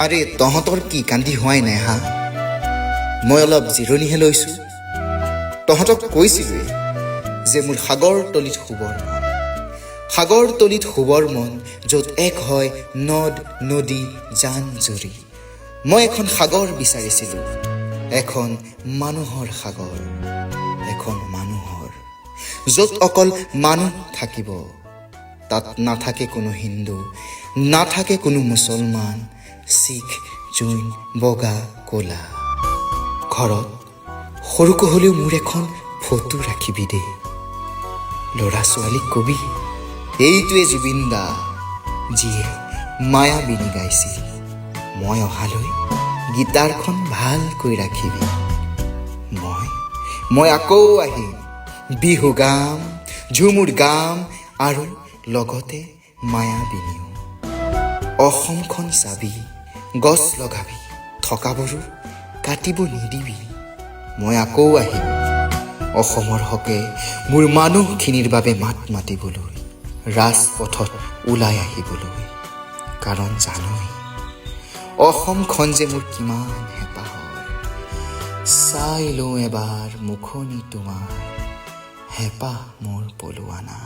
আৰে তহঁতৰ কি কান্দি হোৱাই নাই হা? মই অলপ জিৰণিহে লৈছোঁ। তহঁতক কৈছিলোঁৱে যে মোৰ সাগৰ তলিত শুবৰ মন, সাগৰ তলিত শুবৰ মন, য'ত এক হয় নদ নদী জান জুৰি। মই এখন সাগৰ বিচাৰিছিলোঁ, এখন মানুহৰ সাগৰ, এখন মানুহৰ, য'ত অকল মানুহ থাকিব। তাত নাথাকে কোনো হিন্দু, নাথাকে কোনো মুছলমান, শিখ, জৈন, বগা, ক'লা। ঘৰত সৰুকৈ হ'লেও মোৰ এখন ফটো ৰাখিবি দেই। ল'ৰা ছোৱালীক কবি এইটোৱে জুবিন দা, যিয়ে মায়াবিনী গাইছিল। মই অহালৈ গীটাৰখন ভালকৈ ৰাখিবি। মই আকৌ আহিম, বিহু গাম, ঝুমুৰ গাম আৰু লগতে মায়াবিনীও। অসমখন চাবি, গছ লগাবি, থকাবোৰো কাটিব নিদিবি। মই আকৌ আহিম অসমৰ হকে মোৰ মানুহখিনিৰ বাবে মাত মাতিবলৈ, ৰাজপথত ওলাই আহিবলৈ। কাৰণ জানই অসমখন যে মোৰ কিমান হেঁপাহৰ। চাই লওঁ এবাৰ মুখনি তোমাৰ, হেঁপাহ মোৰ পলোৱানা।